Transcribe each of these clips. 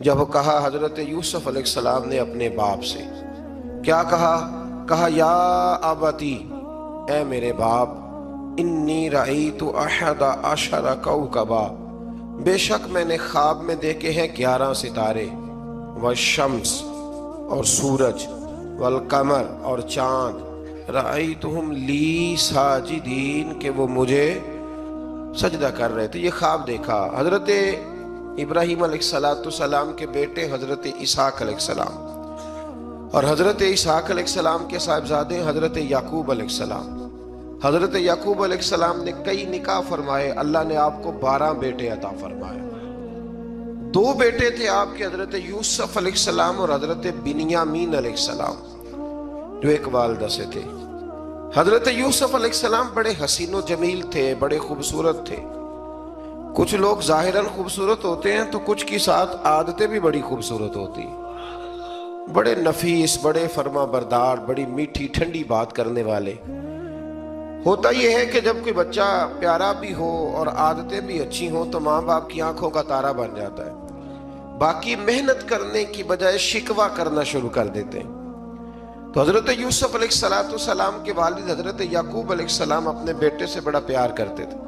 جب کہا حضرت یوسف علیہ السلام نے اپنے باپ سے کیا کہا یا ابتی، اے میرے باپ، انی رأیت احد عشر کوکبا، بے شک میں نے خواب میں دیکھے ہیں 11 ستارے، والشمس اور سورج، والقمر اور چاند، رأیتہم لی ساجدین، کہ وہ مجھے سجدہ کر رہے تھے۔ یہ خواب دیکھا حضرت ابراہیم علیہ السلام کے بیٹے حضرت اسحاق علیہ السلام، اور حضرت اسحاق علیہ السلام کے صاحبزادے حضرت یعقوب علیہ السلام۔ حضرت یعقوب علیہ السلام نے کئی نکاح فرمائے، اللہ نے آپ کو 12 بیٹے عطا فرمائے۔ 2 بیٹے تھے آپ کے، حضرت یوسف علیہ السلام اور حضرت بنیامین علیہ السلام، جو ایک والدہ سے تھے۔ حضرت یوسف علیہ السلام بڑے حسین و جمیل تھے، بڑے خوبصورت تھے۔ کچھ لوگ ظاہراً خوبصورت ہوتے ہیں تو کچھ کی ساتھ عادتیں بھی بڑی خوبصورت ہوتی ہیں، بڑے نفیس، بڑے فرما بردار، بڑی میٹھی ٹھنڈی بات کرنے والے۔ ہوتا یہ ہے کہ جب کوئی بچہ پیارا بھی ہو اور عادتیں بھی اچھی ہوں تو ماں باپ کی آنکھوں کا تارا بن جاتا ہے، باقی محنت کرنے کی بجائے شکوہ کرنا شروع کر دیتے ہیں۔ تو حضرت یوسف علیہ السلام کے والد حضرت یعقوب علیہ السلام اپنے بیٹے سے بڑا پیار کرتے تھے۔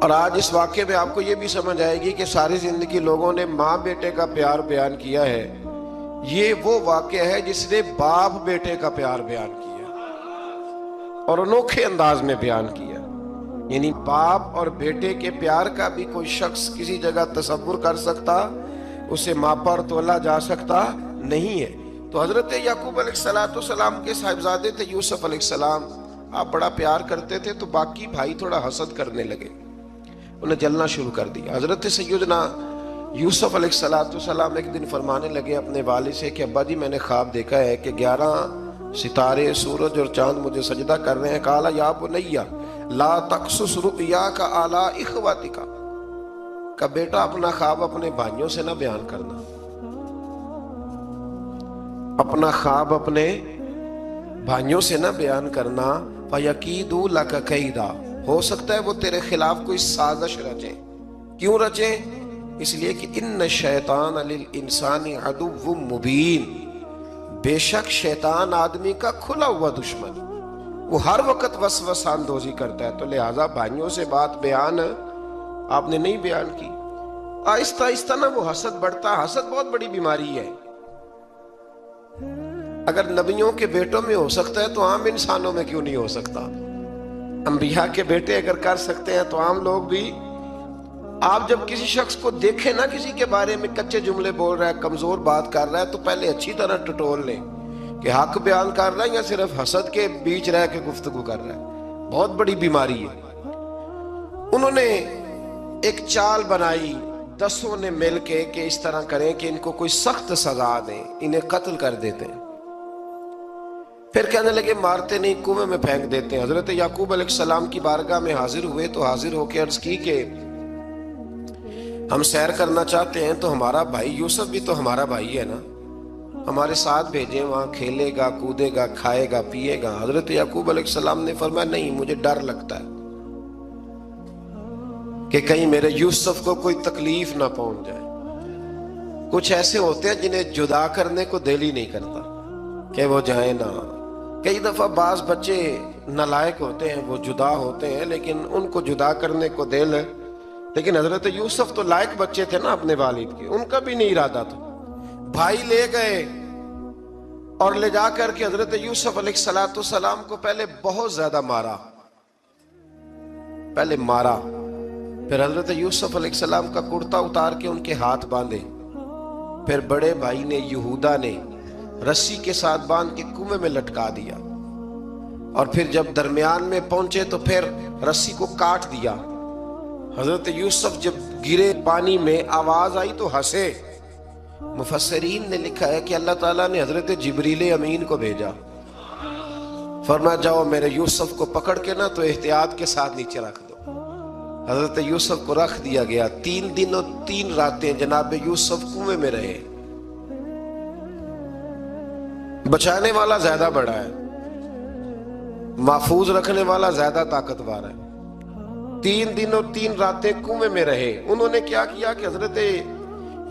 اور آج اس واقعے میں آپ کو یہ بھی سمجھ آئے گی کہ ساری زندگی لوگوں نے ماں بیٹے کا پیار بیان کیا ہے، یہ وہ واقعہ ہے جس نے باپ بیٹے کا پیار بیان کیا اور انوکھے انداز میں بیان کیا۔ یعنی باپ اور بیٹے کے پیار کا بھی کوئی شخص کسی جگہ تصور کر سکتا، اسے ماپا اور تولا جا سکتا نہیں ہے۔ تو حضرت یعقوب علیہ السلام کے صاحبزادے تھے یوسف علیہ السلام، آپ بڑا پیار کرتے تھے، تو باقی بھائی تھوڑا حسد کرنے لگے، انہیں جلنا شروع کر دیا۔ حضرت سیدنا یوسف علیہ السلام ایک دن فرمانے لگے اپنے والد سے کہ ابا جی میں نے خواب دیکھا ہے کہ 11 ستارے، سورج اور چاند مجھے سجدہ کر رہے ہیں۔ قال یا بنی لا تقصص رؤیاک علی اخوتک، کہ بیٹا اپنا خواب اپنے بھائیوں سے نہ بیان کرنا، اپنا خواب اپنے بھائیوں سے نہ بیان کرنا، فَيَكِيدُوا لَكَ كَيْدًا، ہو سکتا ہے وہ تیرے خلاف کوئی سازش رچیں۔ کیوں رچیں؟ اس لیے کہ ان الشیطان للانسان عدو مبین، بے شک شیطان آدمی کا کھلا ہوا دشمن، وہ ہر وقت وسوسہ اندوزی کرتا ہے۔ تو لہٰذا بھائیوں سے بات بیان آپ نے نہیں بیان کی۔ آہستہ آہستہ نا وہ حسد بڑھتا، حسد بہت بڑی بیماری ہے۔ اگر نبیوں کے بیٹوں میں ہو سکتا ہے تو عام انسانوں میں کیوں نہیں ہو سکتا؟ انبیاء کے بیٹے اگر کر سکتے ہیں تو عام لوگ بھی۔ آپ جب کسی شخص کو دیکھیں نا کسی کے بارے میں کچے جملے بول رہا ہے، کمزور بات کر رہا ہے، تو پہلے اچھی طرح ٹٹول لیں کہ حق بیان کر رہا ہے یا صرف حسد کے بیچ رہ کے گفتگو کر رہا ہے۔ بہت بڑی بیماری ہے۔ انہوں نے ایک چال بنائی 10 نے مل کے کہ اس طرح کریں کہ ان کو کوئی سخت سزا دیں، انہیں قتل کر دیتے ہیں۔ پھر کہنے لگے مارتے نہیں، کنویں میں پھینک دیتے ہیں۔ حضرت یعقوب علیہ السلام کی بارگاہ میں حاضر ہوئے تو حاضر ہو کے عرض کی کہ ہم سیر کرنا چاہتے ہیں تو ہمارا بھائی یوسف بھی تو ہمارا بھائی ہے نا، ہمارے ساتھ بھیجیں، وہاں کھیلے گا، کودے گا، کھائے گا، پیے گا۔ حضرت یعقوب علیہ السلام نے فرمایا نہیں، مجھے ڈر لگتا ہے کہ کہیں میرے یوسف کو کوئی تکلیف نہ پہنچ جائے۔ کچھ ایسے ہوتے ہیں جنہیں جدا کرنے کو دل ہی نہیں کرتا کہ وہ جائیں نہ۔ کئی دفعہ بعض بچے نالائق ہوتے ہیں، وہ جدا ہوتے ہیں لیکن ان کو جدا کرنے کو دل ہے۔ لیکن حضرت یوسف تو لائق بچے تھے نا اپنے والد کے، ان کا بھی نہیں ارادہ تھا۔ بھائی لے گئے اور لے جا کر کے حضرت یوسف علیہ السلام کو پہلے بہت زیادہ مارا، پھر حضرت یوسف علیہ السلام کا کرتا اتار کے ان کے ہاتھ باندھے، پھر بڑے بھائی نے یہودا نے رسی کے ساتھ باندھ کے کنویں میں لٹکا دیا، اور پھر جب درمیان میں پہنچے تو پھر رسی کو کاٹ دیا۔ حضرت یوسف جب گرے پانی میں آواز آئی تو ہنسے۔ مفسرین نے لکھا ہے کہ اللہ تعالیٰ نے حضرت جبریل امین کو بھیجا، فرمایا جاؤ میرے یوسف کو پکڑ کے نا تو احتیاط کے ساتھ نیچے رکھ دو۔ حضرت یوسف کو رکھ دیا گیا۔ 3 دن اور 3 راتیں جناب یوسف کنویں میں رہے۔ بچانے والا زیادہ بڑا ہے، محفوظ رکھنے والا زیادہ طاقتور ہے۔ 3 دن اور 3 راتیں کنویں میں رہے۔ انہوں نے کیا کیا کہ حضرت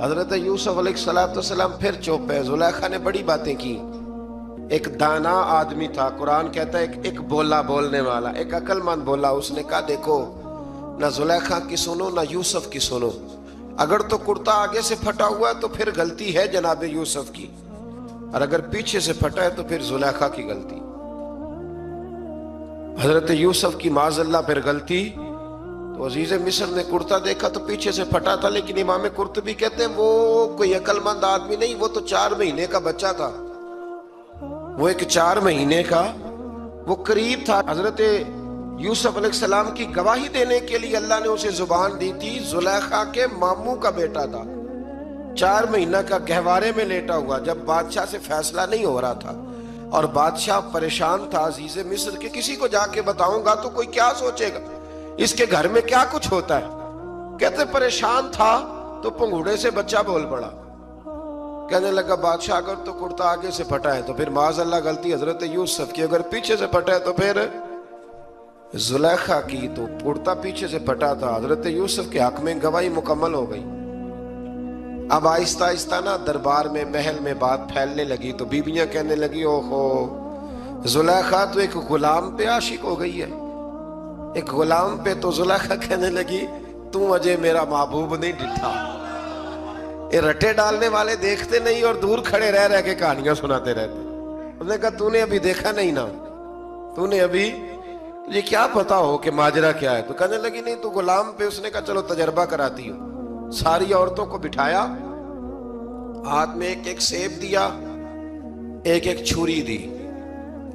حضرت یوسف علیہ السلام پھر چپ ہے. زلیخا نے بڑی باتیں کی. ایک دانا آدمی تھا, قرآن کہتا ہے ایک بولا بولنے والا, ایک عقل مند بولا. اس نے کہا دیکھو نہ زلیخا کی سنو نہ یوسف کی سنو. اگر تو کرتا آگے سے پھٹا ہوا ہے تو پھر غلطی ہے جناب یوسف کی, اور اگر پیچھے سے پھٹا ہے تو پھر زلیخا کی غلطی. حضرت یوسف کی معاذ اللہ پھر غلطی. تو عزیز مصر نے کرتا دیکھا تو پیچھے سے پھٹا تھا, لیکن امام قرطبی کہتے ہیں وہ کوئی عقل مند آدمی نہیں, وہ تو 4 مہینے کا بچہ تھا. وہ ایک 4 مہینے کا وہ قریب تھا. حضرت یوسف علیہ السلام کی گواہی دینے کے لیے اللہ نے اسے زبان دی تھی. زلیخا کے ماموں کا بیٹا تھا, 4 مہینہ کا گہوارے میں لیٹا ہوا, جب بادشاہ سے فیصلہ نہیں ہو رہا تھا اور بادشاہ پریشان تھا عزیز مصر کہ کسی کو جا کے بتاؤں گا تو کوئی کیا سوچے گا, اس کے گھر میں کیا کچھ ہوتا ہے. کہتے پریشان تھا تو پنگوڑے سے بچہ بول پڑا. کہنے لگا بادشاہ اگر تو کرتا آگے سے پھٹا ہے تو پھر معاذ اللہ غلطی حضرت یوسف کی, اگر پیچھے سے پھٹا ہے تو پھر زلیخا کی. تو کرتا پیچھے سے پھٹا تھا. حضرت یوسف کے حق میں گواہی مکمل ہو گئی. اب آہستہ آہستہ نا دربار میں محل میں بات پھیلنے لگی. تو بیویاں کہنے لگی اوہو زلیخا تو ایک غلام پہ عاشق ہو گئی ہے, ایک غلام پہ. تو زلیخا کہنے لگی تم اجے میرا محبوب نہیں ڈٹھا. یہ رٹے ڈالنے والے دیکھتے نہیں اور دور کھڑے رہ کے کہانیاں سناتے رہتے. اس نے کہا تو نے ابھی دیکھا نہیں نا, تو نے ابھی یہ کیا پتا ہو کہ ماجرا کیا ہے. تو کہنے لگی نہیں تو غلام پہ. اس نے کہا چلو تجربہ کراتی ہوں. ساری عورتوں کو بٹھایا, ہاتھ میں ایک سیب دیا, ایک چھری دی,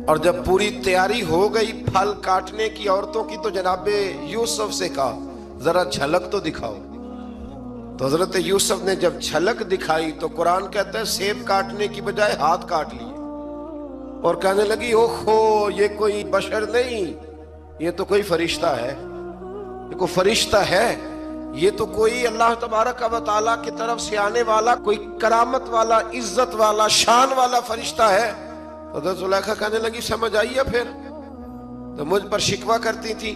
اور جب پوری تیاری ہو گئی پھل کاٹنے کی عورتوں کی تو جناب یوسف سے کہا ذرا جھلک تو دکھاؤ. تو حضرت یوسف نے جب جھلک دکھائی تو قرآن کہتا ہے سیب کاٹنے کی بجائے ہاتھ کاٹ لیے, اور کہنے لگی اوہو یہ کوئی بشر نہیں, یہ تو کوئی فرشتہ ہے, یہ کوئی فرشتہ ہے, یہ تو کوئی اللہ تبارک و تعالیٰ کی طرف سے آنے والا کوئی کرامت والا عزت والا شان والا فرشتہ ہے. حضرت زلیخا کہنے لگی سمجھ آئیے پھر تو مجھ پر شکوہ کرتی تھی.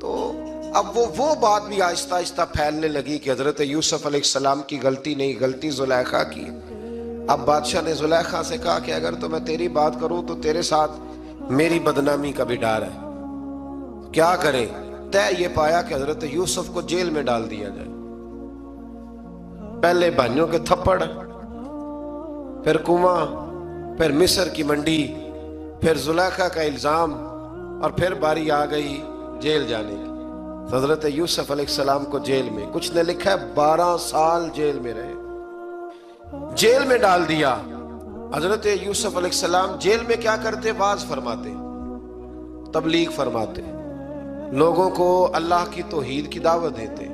تو اب وہ بات بھی آہستہ آہستہ پھیلنے لگی کہ حضرت یوسف علیہ السلام کی غلطی نہیں, غلطی زلیخا کی. اب بادشاہ نے زلیخا سے کہا کہ اگر تو میں تیری بات کروں تو تیرے ساتھ میری بدنامی کا بھی ڈر ہے, کیا کریں. طے یہ پایا کہ حضرت یوسف کو جیل میں ڈال دیا جائے. پہلے بھائیوں کے تھپڑ, پھر کنواں, پھر مصر کی منڈی, پھر زلیخا کا الزام, اور پھر باری آ گئی جیل جانے کی. حضرت یوسف علیہ السلام کو جیل میں, کچھ نے لکھا ہے 12 سال جیل میں رہے, جیل میں ڈال دیا. حضرت یوسف علیہ السلام جیل میں کیا کرتے؟ واعظ فرماتے, تبلیغ فرماتے, لوگوں کو اللہ کی توحید کی دعوت دیتے.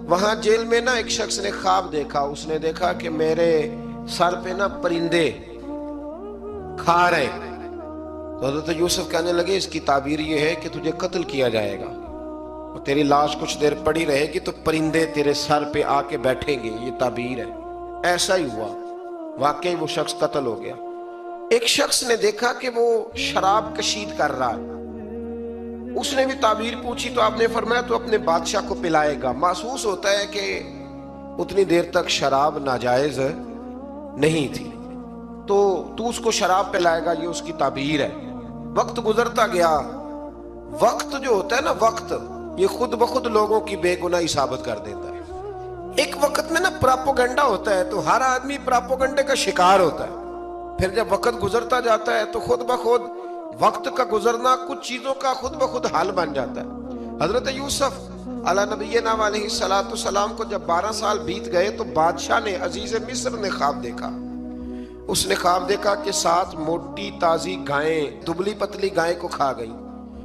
وہاں جیل میں نا ایک شخص نے خواب دیکھا. اس نے دیکھا کہ میرے سر پہ نا پرندے کھا رہے. تو حضرت یوسف کہنے لگے اس کی تعبیر یہ ہے کہ تجھے قتل کیا جائے گا اور تیری لاش کچھ دیر پڑی رہے گی تو پرندے تیرے سر پہ آ کے بیٹھیں گے, یہ تعبیر ہے. ایسا ہی ہوا, واقعی وہ شخص قتل ہو گیا. ایک شخص نے دیکھا کہ وہ شراب کشید کر رہا ہے. اس نے بھی تعبیر پوچھی تو آپ نے فرمایا تو اپنے بادشاہ کو پلائے گا. محسوس ہوتا ہے کہ اتنی دیر تک شراب ناجائز نہیں تھی, تو اس کو شراب پلائے گا, یہ اس کی تعبیر ہے. وقت گزرتا گیا. وقت جو ہوتا ہے نا, وقت یہ خود بخود لوگوں کی بے گناہی ثابت کر دیتا ہے. ایک وقت میں نا پراپوگنڈا ہوتا ہے تو ہر آدمی پراپوگنڈے کا شکار ہوتا ہے. پھر جب وقت گزرتا جاتا ہے تو خود بخود وقت کا گزرنا کچھ چیزوں کا خود بخود حال بن جاتا ہے. حضرت یوسف علیہ نبینا علیہ السلام کو جب 12 سال بیت گئے تو بادشاہ نے, عزیز مصر نے خواب دیکھا. اس نے خواب دیکھا کہ 7 موٹی تازی گائیں دبلی پتلی گائیں کو کھا گئی,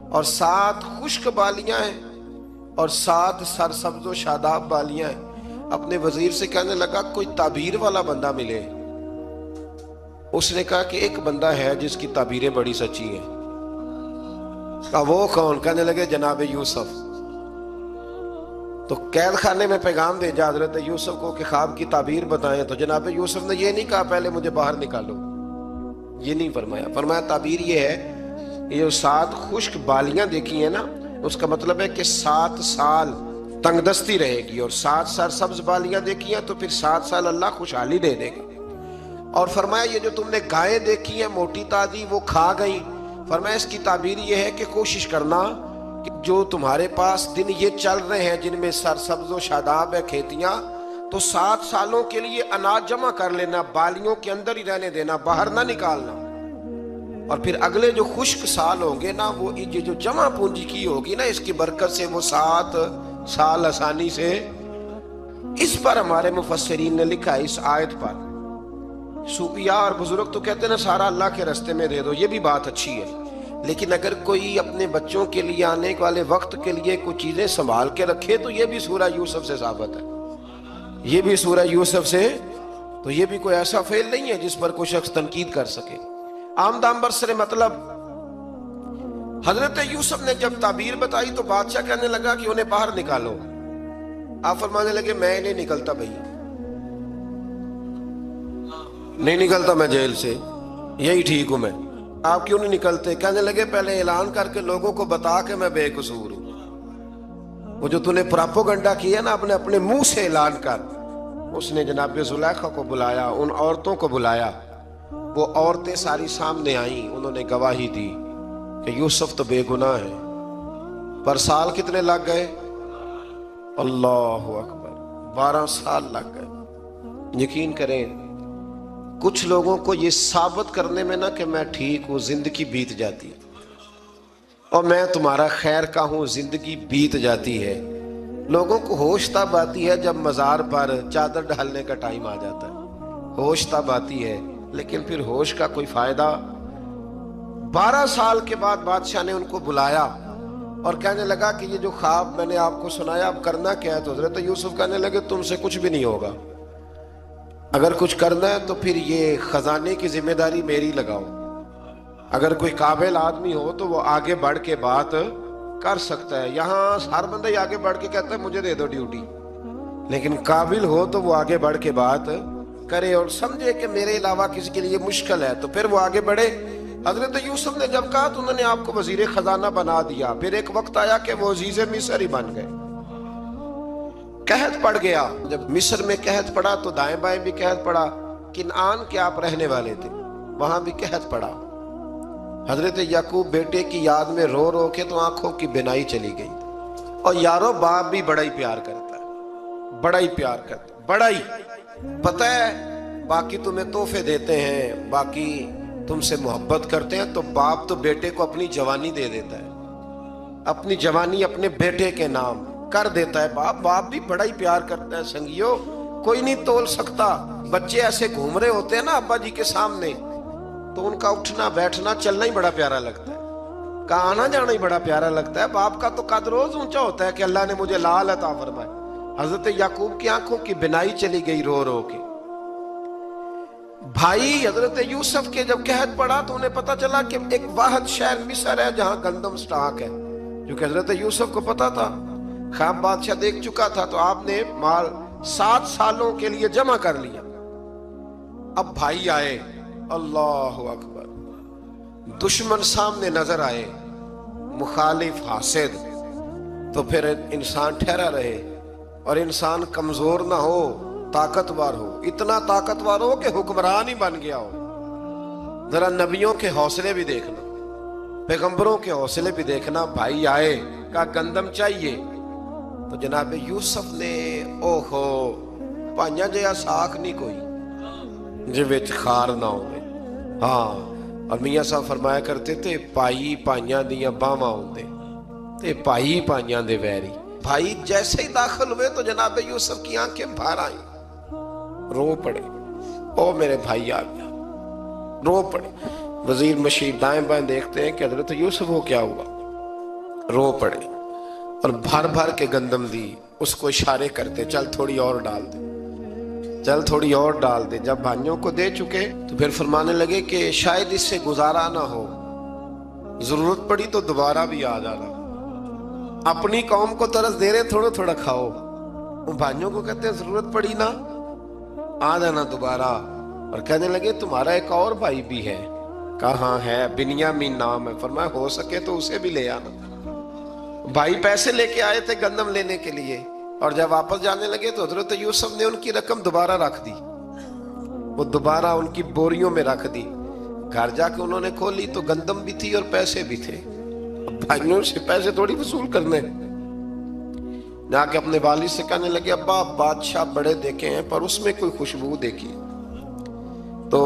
اور 7 خشک بالیاں ہیں اور 7 سرسبز و شاداب بالیاں ہیں. اپنے وزیر سے کہنے لگا کوئی تعبیر والا بندہ ملے. اس نے کہا کہ ایک بندہ ہے جس کی تعبیریں بڑی سچی ہیں. کہا وہ کون؟ کہنے لگے جناب یوسف. تو قید خانے میں پیغام بھیجا حضرت یوسف کو کہ خواب کی تعبیر بتائیں. تو جناب یوسف نے یہ نہیں کہا پہلے مجھے باہر نکالو, یہ نہیں فرمایا. فرمایا تعبیر یہ ہے, یہ جو 7 خشک بالیاں دیکھی ہیں نا, اس کا مطلب ہے کہ 7 سال تنگ دستی رہے گی، اور 7 سال سبز بالیاں دیکھی ہیں تو پھر 7 سال اللہ خوشحالی دے دے گا۔ اور فرمایا یہ جو تم نے گائیں دیکھی ہیں موٹی تازی وہ کھا گئیں، فرمایا اس کی تعبیر یہ ہے کہ کوشش کرنا کہ جو تمہارے پاس دن یہ چل رہے ہیں جن میں سرسبز و شاداب ہے کھیتیاں، تو 7 سالوں کے لیے اناج جمع کر لینا، بالیوں کے اندر ہی رہنے دینا، باہر نہ نکالنا، اور پھر اگلے جو خشک سال ہوں گے نا، وہ یہ جو جمع پونجی کی ہوگی نا، اس کی برکت سے وہ 7 سال آسانی سے۔ اس پر ہمارے مفسرین نے لکھا ہے، اس آیت پر صوفیاء اور بزرگ تو کہتے ہیں نا سارا اللہ کے راستے میں دے دو، یہ بھی بات اچھی ہے، لیکن اگر کوئی اپنے بچوں کے لیے آنے والے وقت کے لیے کوئی چیزیں سنبھال کے رکھے تو یہ بھی سورہ یوسف سے ثابت ہے، یہ بھی سورہ یوسف سے، تو یہ بھی کوئی ایسا فعل نہیں ہے جس پر کوئی شخص تنقید کر سکے۔ عام دام برسر مطلب حضرت یوسف نے جب تعبیر بتائی تو بادشاہ کہنے لگا کہ انہیں باہر نکالو، آپ فرمانے لگے میں نہیں نکلتا بھائی، نہیں نکلتا میں جیل سے، یہی ٹھیک ہوں میں، آپ کیوں نہیں نکلتے؟ کہنے لگے پہلے اعلان کر کے لوگوں کو بتا کہ میں بے قصور ہوں، وہ جو تو نے پراپوگنڈا کیا نا اپنے منہ سے اعلان کر۔ اس نے جناب زلیخا کو بلایا، ان عورتوں کو بلایا، وہ عورتیں ساری سامنے آئیں، انہوں نے گواہی دی کہ یوسف تو بے گناہ ہے، پر سال کتنے لگ گئے؟ اللہ اکبر، 12 سال لگ گئے۔ یقین کریں کچھ لوگوں کو یہ ثابت کرنے میں نا کہ میں ٹھیک ہوں زندگی بیت جاتی ہے، اور میں تمہارا خیر کا ہوں زندگی بیت جاتی ہے۔ لوگوں کو ہوش تب آتی ہے جب مزار پر چادر ڈالنے کا ٹائم آ جاتا ہے، ہوش تب آتی ہے، لیکن پھر ہوش کا کوئی فائدہ۔ 12 سال کے بعد بادشاہ نے ان کو بلایا اور کہنے لگا کہ یہ جو خواب میں نے آپ کو سنایا اب کرنا کیا ہے؟ تو حضرت یوسف کہنے لگے تم سے کچھ بھی نہیں ہوگا، اگر کچھ کرنا ہے تو پھر یہ خزانے کی ذمہ داری میری لگاؤ، اگر کوئی قابل آدمی ہو تو وہ آگے بڑھ کے بات کر سکتا ہے۔ یہاں ہر بندہ ہی آگے بڑھ کے کہتا ہے مجھے دے دو ڈیوٹی، لیکن قابل ہو تو وہ آگے بڑھ کے بات کرے اور سمجھے کہ میرے علاوہ کسی کے لیے مشکل ہے تو پھر وہ آگے بڑھے۔ حضرت یوسف نے جب کہا تو انہوں نے آپ کو وزیر خزانہ بنا دیا، پھر ایک وقت آیا کہ وہ عزیز مصر ہی بن گئے، قحط پڑ گیا۔ جب مصر میں قحط پڑا تو دائیں بائیں بھی قحط پڑا، کنعان کے آپ رہنے والے تھے وہاں بھی قحط پڑا۔ حضرت یعقوب بیٹے کی یاد میں رو رو کے تو آنکھوں کی بینائی چلی گئی۔ اور یارو باپ بھی بڑا ہی پیار کرتا ہے، بڑا ہی پیار کرتا ہے، بڑا ہی، پتہ ہے باقی تمہیں تحفے دیتے ہیں، باقی تم سے محبت کرتے ہیں، تو باپ تو بیٹے کو اپنی جوانی دے دیتا ہے، اپنی جوانی اپنے بیٹے کے نام کر دیتا ہے۔ باپ بھی بڑا ہی پیار کرتا ہے۔ سنگیو کوئی نہیں تول سکتا، بچے ایسے گھوم رہے ہوتے ہیں نا ابا جی کے سامنے تو ان کا اٹھنا بیٹھنا چلنا ہی بڑا پیارا لگتا ہے، کا آنا جانا ہی بڑا پیارا لگتا ہے۔ باپ کا تو قد روز اونچا ہوتا ہے کہ اللہ نے مجھے لال عطا فرمائے۔ حضرت یعقوب کی آنکھوں کی بینائی چلی گئی رو رو کے۔ بھائی حضرت یوسف کے جب قحط پڑا تو انہیں پتا چلا کہ ایک واحد شہر مصر ہے جہاں گندم سٹاک ہے، جو کہ حضرت یوسف کو پتا تھا، خواب بادشاہ دیکھ چکا تھا، تو آپ نے مال 7 سالوں کے لیے جمع کر لیا۔ اب بھائی آئے، اللہ اکبر، دشمن سامنے نظر آئے، مخالف حاسد، تو پھر انسان ٹھہرا رہے اور انسان کمزور نہ ہو، طاقتور ہو، اتنا طاقتور ہو کہ حکمران ہی بن گیا ہو۔ ذرا نبیوں کے حوصلے بھی دیکھنا، پیغمبروں کے حوصلے بھی دیکھنا۔ بھائی آئے، کہا گندم چاہیے، تو جناب یوسف نے اوہو پانیا جیا ساکھ نہیں کوئی جو وچ خار نہ ہوئے۔ ہاں، اور میاں صاحب فرمایا کرتے تھے پائی پائیاں دیاں باواں ہوندے تے پائی پائیاں دے ویری۔ بھائی جیسے ہی داخل ہوئے تو جناب یوسف کی آنکھیں بھر آئیں، رو پڑے، او میرے بھائی آ گیا، رو پڑے۔ وزیر مشیر دائیں بائیں دیکھتے ہیں کہ حضرت یوسف کو کیا ہوا، رو پڑے اور بھر بھر کے گندم دی، اس کو اشارے کرتے چل تھوڑی اور ڈال دے، چل تھوڑی اور ڈال دے۔ جب بھائیوں کو دے چکے تو پھر فرمانے لگے کہ شاید اس سے گزارا نہ ہو، ضرورت پڑی تو دوبارہ بھی آ جانا، اپنی قوم کو ترس دے رہے تھوڑا تھوڑا کھاؤ۔ وہ بھائیوں کو کہتے ہیں ضرورت پڑی نا آ جانا دوبارہ۔ اور کہنے لگے تمہارا ایک اور بھائی بھی ہے، کہاں ہے؟ بنیامین نام ہے۔ فرمایا ہو سکے تو اسے بھی لے آنا۔ بھائی پیسے لے کے آئے تھے گندم لینے کے لیے، اور جب واپس جانے لگے تو حضرت یوسف نے ان کی رقم دوبارہ رکھ دی، وہ دوبارہ ان کی بوریوں میں رکھ دی۔ گھر جا کے انہوں نے کھولی تو گندم بھی تھی اور پیسے بھی تھے۔ اب بھائیوں سے پیسے تھوڑی وصول کرنے، جا کے اپنے والد سے کہنے لگے ابا بادشاہ بڑے دیکھے ہیں پر اس میں کوئی خوشبو دیکھی، تو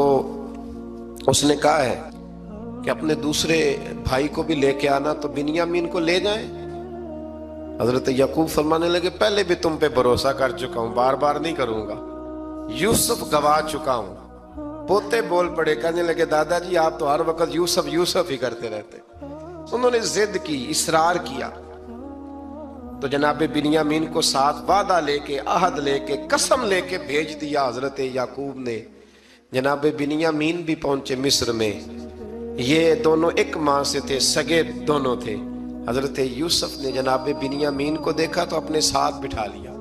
اس نے کہا ہے کہ اپنے دوسرے بھائی کو بھی لے کے آنا، تو بنیامین کو لے جائیں۔ حضرت یعقوب فرمانے لگے پہلے بھی تم پہ بھروسہ کر چکا ہوں، بار بار نہیں کروں گا، یوسف گوا چکا ہوں۔ پوتے بول پڑے، کہنے لگے دادا جی آپ تو ہر وقت یوسف یوسف ہی کرتے رہتے۔ انہوں نے ضد کی، اصرار کیا، تو جناب بنیامین کو ساتھ وعدہ لے کے، عہد لے کے، قسم لے کے بھیج دیا حضرت یعقوب نے۔ جناب بنیامین بھی پہنچے مصر میں، یہ دونوں ایک ماں سے تھے، سگے دونوں تھے۔ حضرت یوسف نے جناب بنیامین کو دیکھا تو اپنے ساتھ بٹھا لیا،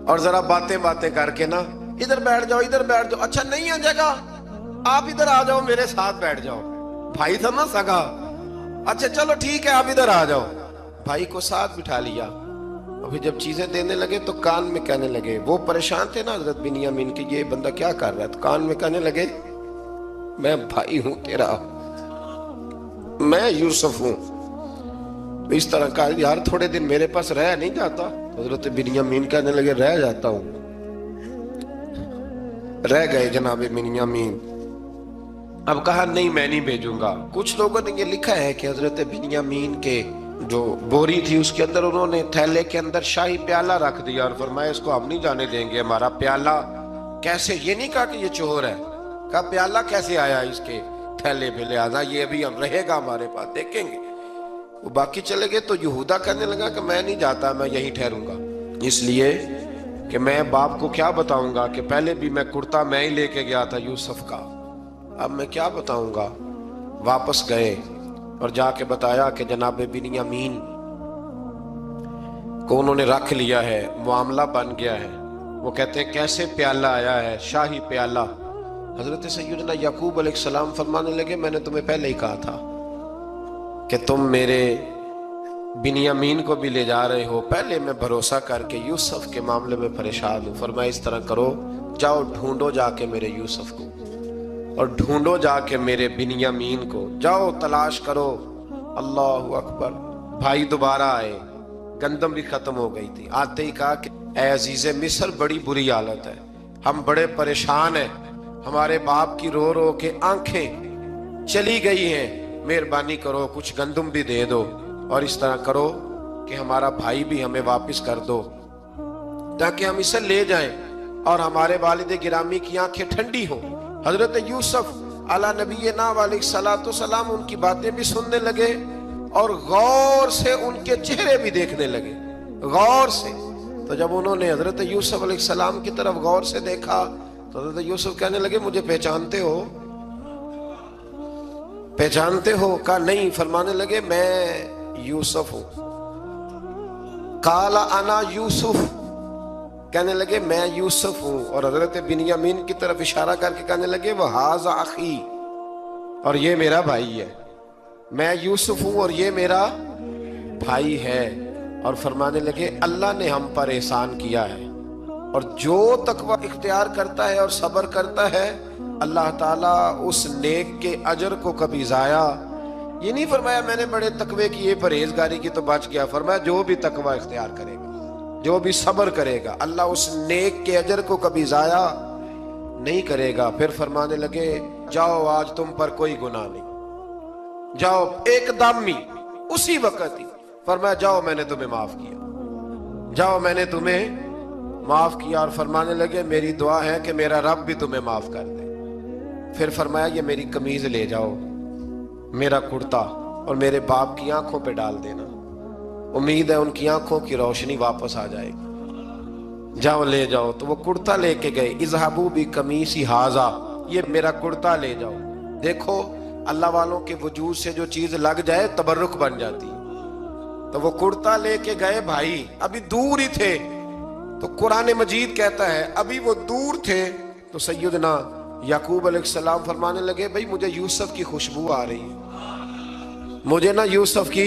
اور ذرا باتیں کر کے نا ادھر بیٹھ جاؤ، ادھر بیٹھ جاؤ، اچھا نہیں ہے جگہ آپ ادھر آ جاؤ میرے ساتھ بیٹھ جاؤ، بھائی تھا نا سگا، اچھا چلو ٹھیک ہے آپ ادھر آ جاؤ، بھائی کو ساتھ بٹھا لیا۔ ابھی جب چیزیں دینے لگے تو کان میں کہنے لگے، وہ پریشان تھے نا حضرت بنیامین کہ یہ بندہ کیا کر رہا ہے، تو کان میں کہنے لگے میں بھائی ہوں تیرا، میں یوسف ہوں۔ اس طرح کہا یار تھوڑے دن میرے پاس رہ نہیں جاتا، حضرت بنیامین کہنے لگے رہ جاتا ہوں۔ رہ گئے جناب بنیامین۔ اب کہا نہیں میں نہیں بھیجوں گا۔ کچھ لوگوں نے یہ لکھا ہے کہ حضرت بنیامین کے جو بوری تھی اس کے اندر انہوں نے تھیلے کے اندر شاہی پیالہ رکھ دیا اور فرمایا اس کو ہم نہیں جانے دیں گے، ہمارا پیالہ کیسے، یہ نہیں کہا کہ یہ چور ہے، کہا پیالہ کیسے آیا اس کے تھیلے پہ، لہذا یہ ابھی ہم رہے گا ہمارے پاس، دیکھیں گے۔ وہ باقی چلے گئے تو یہودا کہنے لگا کہ میں نہیں جاتا، میں یہیں ٹھہروں گا، اس لیے کہ میں باپ کو کیا بتاؤں گا کہ پہلے بھی میں کرتا میں ہی لے کے گیا تھا یوسف کا، اب میں کیا بتاؤں گا۔ واپس گئے اور جا کے بتایا کہ جناب بنیامین کو انہوں نے رکھ لیا ہے، معاملہ بن گیا ہے۔ وہ کہتے ہیں کیسے پیالہ آیا ہے، شاہی پیالہ۔ حضرت سیدنا یعقوب علیہ السلام فرمانے لگے میں نے تمہیں پہلے ہی کہا تھا کہ تم میرے بنیامین کو بھی لے جا رہے ہو، پہلے میں بھروسہ کر کے یوسف کے معاملے میں پریشان ہوں۔ فرمایا اس طرح کرو، جاؤ ڈھونڈو جا کے میرے یوسف کو، اور ڈھونڈو جا کے میرے بنیامین کو، جاؤ تلاش کرو۔ اللہ اکبر۔ بھائی دوبارہ آئے، گندم بھی ختم ہو گئی تھی، آتے ہی کہا کہ اے عزیز مصر بڑی بری حالت ہے، ہم بڑے پریشان ہیں، ہمارے باپ کی رو رو کے آنکھیں چلی گئی ہیں، مہربانی کرو کچھ گندم بھی دے دو، اور اس طرح کرو کہ ہمارا بھائی بھی ہمیں واپس کر دو تاکہ ہم اسے لے جائیں اور ہمارے والد گرامی کی آنکھیں ٹھنڈی ہوں۔ حضرت یوسف علی نبینا علیہ الصلوۃ والسلام ان کی باتیں بھی سننے لگے اور غور سے ان کے چہرے بھی دیکھنے لگے، غور سے۔ تو جب انہوں نے حضرت یوسف علیہ السلام کی طرف غور سے دیکھا تو حضرت یوسف کہنے لگے مجھے پہچانتے ہو، پہچانتے ہو؟ کہا نہیں۔ فرمانے لگے میں یوسف ہوں۔ قال انا یوسف، کہنے لگے میں یوسف ہوں، اور حضرت بنیامین کی طرف اشارہ کر کے کہنے لگے وہذا اخی، اور یہ میرا بھائی ہے، میں یوسف ہوں اور یہ میرا بھائی ہے۔ اور فرمانے لگے اللہ نے ہم پر احسان کیا ہے، اور جو تقوی اختیار کرتا ہے اور صبر کرتا ہے اللہ تعالیٰ اس نیک کے اجر کو کبھی ضائع، یہ نہیں فرمایا میں نے بڑے تقوی کیے پرہیزگاری کی تو بچ گیا، فرمایا جو بھی تقوی اختیار کرے گا، جو بھی صبر کرے گا، اللہ اس نیک کے اجر کو کبھی ضائع نہیں کرے گا۔ پھر فرمانے لگے جاؤ آج تم پر کوئی گناہ نہیں، جاؤ ایک دم ہی اسی وقت ہی فرمایا جاؤ میں نے تمہیں معاف کیا، جاؤ میں نے تمہیں معاف کیا۔ اور فرمانے لگے میری دعا ہے کہ میرا رب بھی تمہیں معاف کر دے۔ پھر فرمایا یہ میری قمیض لے جاؤ، میرا کرتا، اور میرے باپ کی آنکھوں پہ ڈال دینا، امید ہے ان کی آنکھوں کی روشنی واپس آ جائے گی، جاؤ لے جاؤ۔ تو وہ کرتا لے کے گئے، اذهبوا بقمیصی ھذا، یہ میرا کرتا لے جاؤ۔ دیکھو اللہ والوں کے وجود سے جو چیز لگ جائے تبرک بن جاتی ہے۔ تو وہ کرتا لے کے گئے، بھائی ابھی دور ہی تھے، تو قرآن مجید کہتا ہے ابھی وہ دور تھے تو سیدنا یعقوب علیہ السلام فرمانے لگے بھئی مجھے یوسف کی خوشبو آ رہی ہے، مجھے نا یوسف کی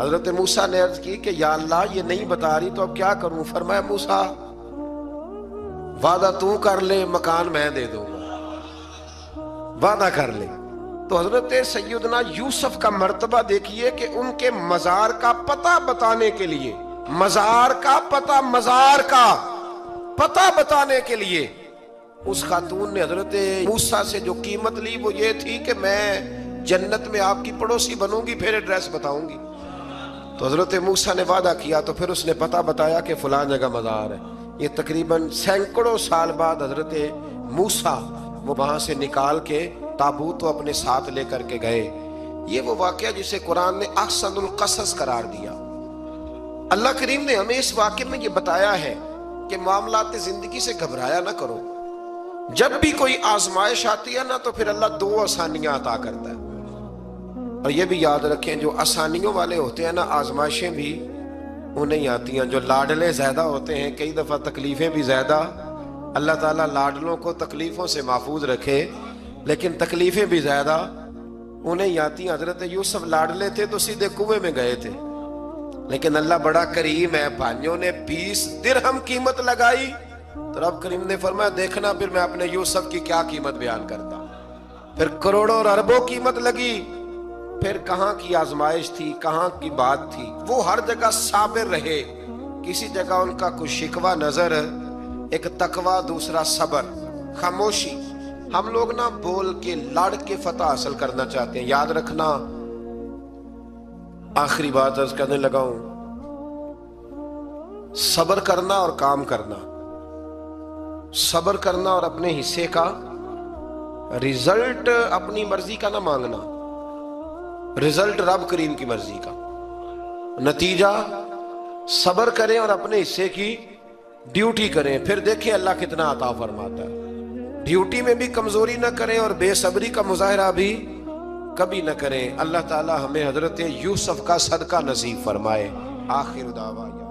حضرت موسیٰ نے عرض کی کہ یا اللہ یہ نہیں بتا رہی تو اب کیا کروں؟ فرمایا موسیٰ وعدہ تو کر لے، مکان میں دے دوں گا، وعدہ کر لے۔ تو حضرت سیدنا یوسف کا مرتبہ دیکھیے کہ ان کے مزار کا پتہ بتانے کے لیے، مزار کا پتہ بتانے کے لیے اس خاتون نے حضرت موسیٰ سے جو قیمت لی وہ یہ تھی کہ میں جنت میں آپ کی پڑوسی بنوں گی، پھر ایڈریس بتاؤں گی۔ تو حضرت موسیٰ نے وعدہ کیا تو پھر اس نے پتہ بتایا کہ فلاں جگہ مزار ہے۔ یہ تقریباً سینکڑوں سال بعد حضرت موسیٰ وہ وہاں سے نکال کے تابوت وہ اپنے ساتھ لے کر کے گئے۔ یہ وہ واقعہ جسے قرآن نے احسن القصص قرار دیا۔ اللہ کریم نے ہمیں اس واقعے میں یہ بتایا ہے کہ معاملات زندگی سے گھبرایا نہ کرو۔ جب بھی کوئی آزمائش آتی ہے نا تو پھر اللہ دو آسانیاں عطا کرتا ہے، اور یہ بھی یاد رکھیں جو آسانیوں والے ہوتے ہیں نا آزمائشیں بھی انہیں آتی ہیں۔ جو لاڈلے زیادہ ہوتے ہیں کئی دفعہ تکلیفیں بھی زیادہ، اللہ تعالیٰ لاڈلوں کو تکلیفوں سے محفوظ رکھے، لیکن تکلیفیں بھی زیادہ انہیں آتی ہیں۔ حضرت یوسف لاڈلے تھے تو سیدھے کنویں میں گئے تھے، لیکن اللہ بڑا کریم ہے، بھائیوں نے 20 درہم قیمت لگائی تو رب کریم نے فرمایا دیکھنا پھر میں اپنے یوسف کی کیا قیمت بیان کرتا۔ پھر کروڑوں اور اربوں قیمت لگی، پھر کہاں کی آزمائش تھی، کہاں کی بات تھی، وہ ہر جگہ صابر رہے، کسی جگہ ان کا کوئی شکوہ نظر، ایک تقوی، دوسرا صبر، خاموشی۔ ہم لوگ نا بول کے لڑ کے فتح حاصل کرنا چاہتے ہیں، یاد رکھنا۔ آخری بات عرض کرنے لگا ہوں، صبر کرنا اور کام کرنا، صبر کرنا اور اپنے حصے کا رزلٹ اپنی مرضی کا نہ مانگنا، رزلٹ رب کریم کی مرضی کا، نتیجہ صبر کریں اور اپنے حصے کی ڈیوٹی کریں، پھر دیکھیں اللہ کتنا عطا فرماتا ہے۔ ڈیوٹی میں بھی کمزوری نہ کریں اور بے صبری کا مظاہرہ بھی کبھی نہ کریں۔ اللہ تعالی ہمیں حضرت یوسف کا صدقہ نصیب فرمائے۔ آخر دعوانا